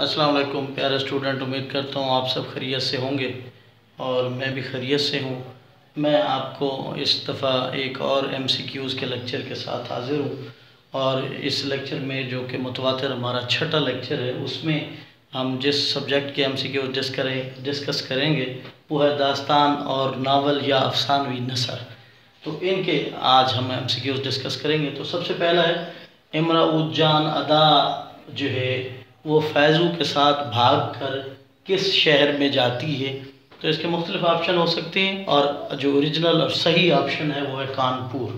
السلام علیکم پیارے اسٹوڈنٹ، امید کرتا ہوں آپ سب خیریت سے ہوں گے اور میں بھی خیریت سے ہوں۔ میں آپ کو اس دفعہ ایک اور MCQs کے لیکچر کے ساتھ حاضر ہوں، اور اس لیکچر میں جو کہ متواتر ہمارا چھٹا لیکچر ہے، اس میں ہم جس سبجیکٹ کے MCQs ڈسکس کریں گے وہ ہے داستان اور ناول یا افسانوی نثر۔ تو ان کے آج ہم MCQs ڈسکس کریں گے۔ تو سب سے پہلا ہے امراؤ جان ادا جو ہے وہ فیضو کے ساتھ بھاگ کر کس شہر میں جاتی ہے؟ تو اس کے مختلف آپشن ہو سکتے ہیں، اور جو اوریجنل اور صحیح آپشن ہے وہ ہے کانپور۔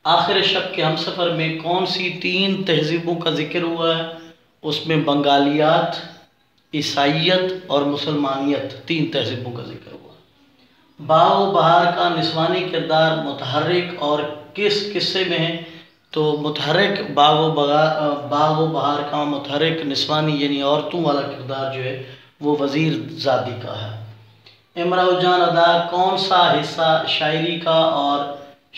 آخر شب کے ہم سفر میں کون سی 3 تہذیبوں کا ذکر ہوا ہے؟ اس میں بنگالیات، عیسائیت اور مسلمانیت، 3 تہذیبوں کا ذکر ہوا ہے۔ باغ و بہار کا نسوانی کردار متحرک اور کس قصے میں ہے؟ تو متحرک باغ و بہار کا متحرک نسوانی یعنی عورتوں والا کردار جو ہے وہ وزیر زادی کا ہے۔ امراؤ جان ادا کون سا حصہ شاعری کا اور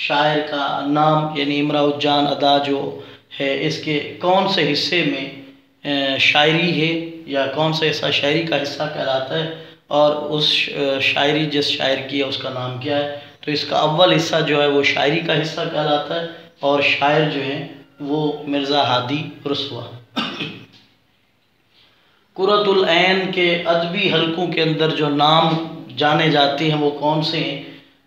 شاعر کا نام، یعنی امراؤ جان ادا جو ہے اس کے کون سے حصے میں شاعری ہے یا کون سا حصہ شاعری کا حصہ کہلاتا ہے، اور اس شاعری جس شاعر کی ہے اس کا نام کیا ہے؟ تو اس کا اول حصہ جو ہے وہ شاعری کا حصہ کہلاتا ہے، اور شاعر جو ہیں وہ مرزا ہادی رسوا۔ قرۃ العین کے ادبی حلقوں کے اندر جو نام جانے جاتے ہیں وہ کون سے ہیں؟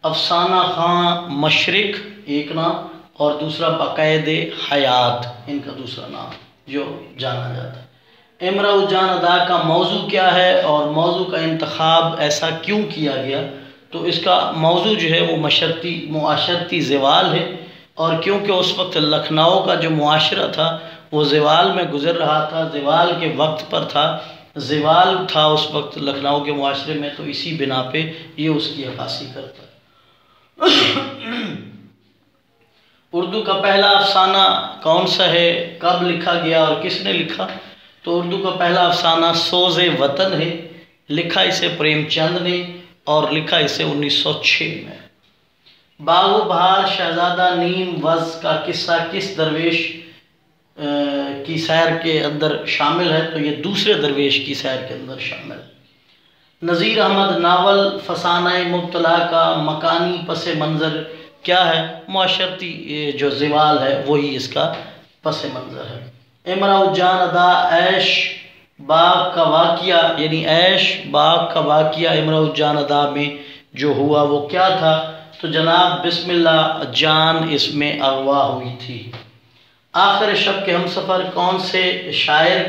افسانہ خاں مشرق ایک نام، اور دوسرا بقائد حیات ان کا دوسرا نام جو جانا جاتا ہے۔ امراؤ جان ادا کا موضوع کیا ہے اور موضوع کا انتخاب ایسا کیوں کیا گیا؟ تو اس کا موضوع جو ہے وہ معاشرتی زوال ہے، اور کیونکہ اس وقت لکھنؤ کا جو معاشرہ تھا وہ زوال میں گزر رہا تھا، زوال کے وقت پر تھا، زوال تھا اس وقت لکھنؤ کے معاشرے میں، تو اسی بنا پہ یہ اس کی عکاسی کرتا ہے۔ اردو کا پہلا افسانہ کون سا ہے؟ کب لکھا گیا اور کس نے لکھا؟ تو اردو کا پہلا افسانہ سوز وطن ہے، لکھا اسے پریم چند نے اور لکھا اسے 1906 میں۔ باغ و بہار شہزادہ نیم وز کا قصہ کس درویش کی سیر کے اندر شامل ہے؟ تو یہ دوسرے درویش کی سیر کے اندر شامل ہے۔ نذیر احمد ناول فسانہ مبتلا کا مکانی پس منظر کیا ہے؟ معاشرتی جو زوال ہے وہی اس کا پس منظر ہے۔ امراؤ جان ادا عیش باغ کا واقعہ، یعنی عیش باغ کا واقعہ امراؤ جان ادا میں جو ہوا وہ کیا تھا؟ تو جناب بسم اللہ جان اس میں اغوا ہوئی تھی۔ آخر شب کے ہم سفر کون سے شاعر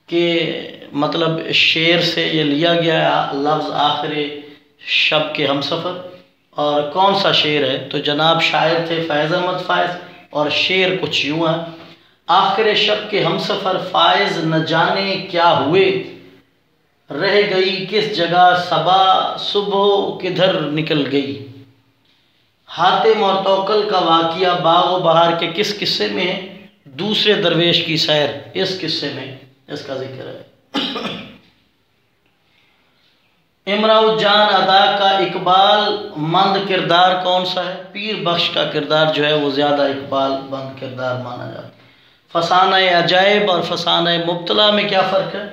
کے شعر سے یہ لیا گیا ہے لفظ آخر شب کے ہم سفر، اور کون سا شعر ہے؟ تو جناب شاعر تھے فیض احمد فائز، اور شعر کچھ یوں ہے: آخر شب کے ہم سفر فائز نہ جانے کیا ہوئے، رہ گئی کس جگہ صبح کدھر نکل گئی۔ حاتم اور توکل کا واقعہ باغ و بہار کے کس قصے میں ہے؟ دوسرے درویش کی سیر، اس قصے میں اس کا ذکر ہے۔ امراؤ جان ادا کا اقبال مند کردار کون سا ہے؟ پیر بخش کا کردار جو ہے وہ زیادہ اقبال مند کردار مانا جاتا ہے۔ فسانہ عجائب اور فسانہ مبتلا میں کیا فرق ہے؟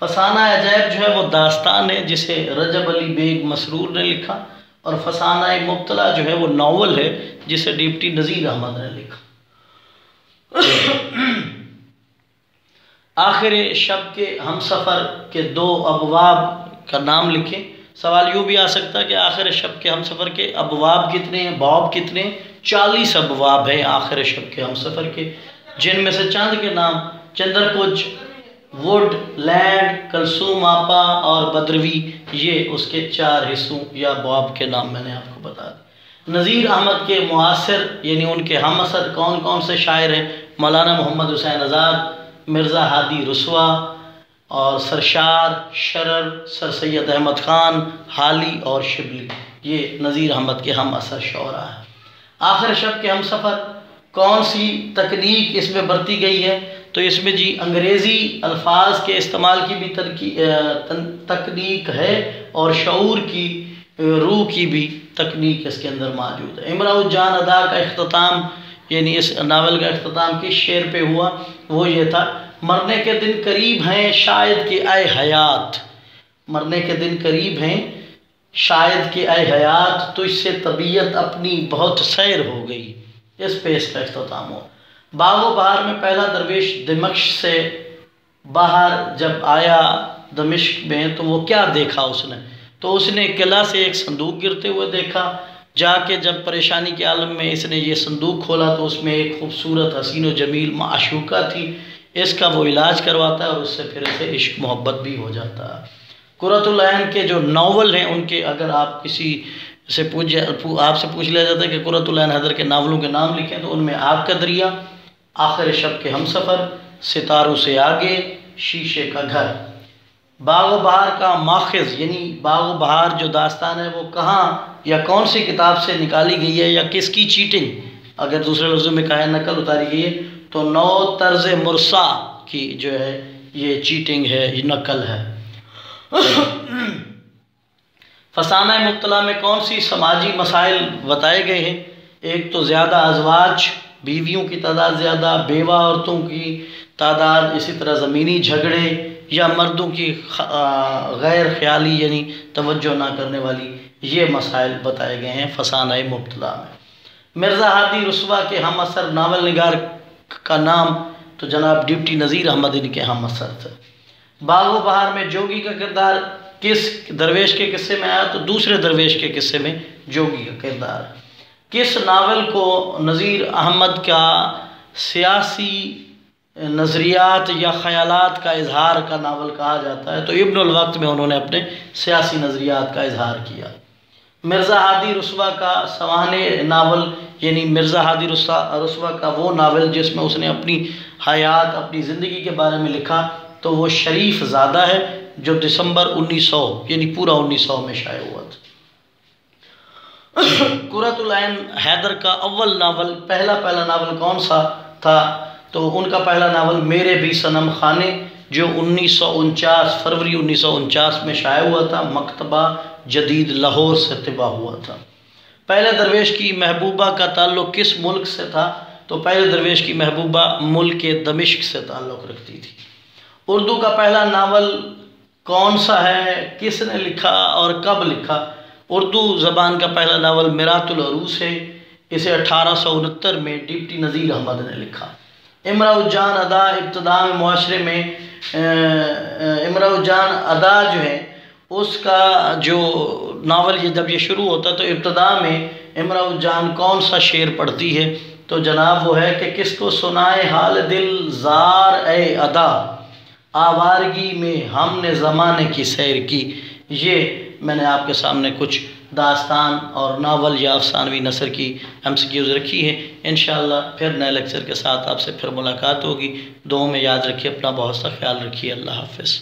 فسانہ عجائب جو ہے وہ داستان ہے جسے رجب علی بیگ مسرور نے لکھا، اور فسانہ مبتلا جو ہے وہ ناول ہے جسے ڈپٹی نذیر احمد نے لکھا۔ آخر شب کے ہم سفر کے 2 ابواب کا نام لکھیں۔ سوال یوں بھی آ سکتا ہے کہ آخر شب کے ہم سفر کے ابواب کتنے ہیں، باب کتنے ہیں؟ 40 ابواب ہیں آخر شب کے ہم سفر کے، جن میں سے چند کے نام چندر کچھ، ووڈ لینڈ، کلثوم آپا اور بدروی، یہ اس کے 4 حصوں یا باب کے نام میں نے آپ کو بتا دی۔ نذیر احمد کے معاصر یعنی ان کے ہم عصر کون کون سے شاعر ہیں؟ مولانا محمد حسین آزاد، مرزا ہادی رسوا، اور سرشار، شرر، سر سید احمد خان، حالی اور شبلی، یہ نذیر احمد کے ہم عصر شعراء ہیں۔ آخر شب کے ہم سفر کون سی تکنیک اس میں برتی گئی ہے؟ تو اس میں جی انگریزی الفاظ کے استعمال کی بھی تکنیک ہے، اور شعور کی روح کی بھی تکنیک اس کے اندر موجود ہے۔ امراؤ جان ادا کا اختتام یعنی اس ناول کا اختتام کس شعر پہ ہوا؟ وہ یہ تھا: مرنے کے دن قریب ہیں شاید کہ اے حیات، مرنے کے دن قریب ہیں شاید کہ اے حیات، تجھ سے طبیعت اپنی بہت سیر ہو گئی، اس پہ اس کا اختتام ہو۔ باغ و بہار میں پہلا درویش دمشق سے باہر جب آیا دمشق میں تو وہ کیا دیکھا اس نے؟ تو اس نے قلعہ سے ایک صندوق گرتے ہوئے دیکھا، جا کے جب پریشانی کے عالم میں اس نے یہ صندوق کھولا تو اس میں ایک خوبصورت حسین و جمیل معشوقہ تھی، اس کا وہ علاج کرواتا ہے اور اس سے پھر اسے عشق محبت بھی ہو جاتا ہے۔ قرۃ العین کے جو ناول ہیں ان کے اگر آپ کسی سے آپ سے پوچھ لیا جاتا ہے کہ قرۃ العین حیدر کے ناولوں کے نام لکھیں تو ان میں آگ کا دریا، آخر شب کے ہم سفر، ستاروں سے آگے، شیشے کا گھر۔ باغ و بہار کا ماخذ یعنی باغ و بہار جو داستان ہے وہ کہاں یا کون سی کتاب سے نکالی گئی ہے یا کس کی چیٹنگ، اگر دوسرے لفظوں میں کہا ہے نقل اتاری گئی ہے تو نو طرز مرصع کی جو ہے یہ چیٹنگ ہے، یہ نقل ہے۔ فسانہ مبتلا میں کون سی سماجی مسائل بتائے گئے ہیں؟ ایک تو زیادہ ازواج، بیویوں کی تعداد زیادہ، بیوہ عورتوں کی تعداد، اسی طرح زمینی جھگڑے یا مردوں کی غیر خیالی یعنی توجہ نہ کرنے والی، یہ مسائل بتائے گئے ہیں فسانہ مبتلا میں۔ مرزا ہادی رسوا کے ہم اثر ناول نگار کا نام تو جناب ڈپٹی نذیر احمد ان کے ہم اثر تھے۔ باغ و بہار میں جوگی کا کردار کس درویش کے قصے میں آیا؟ تو دوسرے درویش کے قصے میں جوگی کا کردار ہے۔ کس ناول کو نذیر احمد کا سیاسی نظریات یا خیالات کا اظہار کا ناول کہا جاتا ہے؟ تو ابن الوقت میں انہوں نے اپنے سیاسی نظریات کا اظہار کیا۔ مرزا ہادی رسوا کا سوانح ناول یعنی مرزا ہادی رسوا کا وہ ناول جس میں اس نے اپنی حیات، اپنی زندگی کے بارے میں لکھا تو وہ شریف زادہ ہے جو دسمبر 1900 یعنی پورا 1900 میں شائع ہوا تھا۔ قرۃ العین حیدر کا اول ناول پہلا ناول کون سا تھا؟ تو ان کا پہلا ناول میرے بھی صنم خانے جو 1949 فروری 1949 میں شائع ہوا تھا، مکتبہ جدید لاہور سے طبع ہوا تھا۔ پہلے درویش کی محبوبہ کا تعلق کس ملک سے تھا؟ تو پہلے درویش کی محبوبہ ملک دمشق سے تعلق رکھتی تھی۔ اردو کا پہلا ناول کون سا ہے؟ کس نے لکھا اور کب لکھا؟ اردو زبان کا پہلا ناول میرات العروس ہے، اسے 1869 میں ڈپٹی نذیر احمد نے لکھا۔ امراء جان ادا ابتدا میں معاشرے میں امراء جان ادا جو ہے اس کا جو ناول جب یہ شروع ہوتا ہے تو ابتدا میں امراء جان کون سا شعر پڑھتی ہے؟ تو جناب وہ ہے کہ کس کو سنائے حال دل زار اے ادا، آوارگی میں ہم نے زمانے کی سیر کی۔ یہ میں نے آپ کے سامنے کچھ داستان اور ناول یا افسانوی نثر کی MCQs رکھی ہے۔ انشاءاللہ پھر نئے لیکچر کے ساتھ آپ سے پھر ملاقات ہوگی۔ دعاؤں میں یاد رکھیے، اپنا بہت سا خیال رکھیے۔ اللہ حافظ۔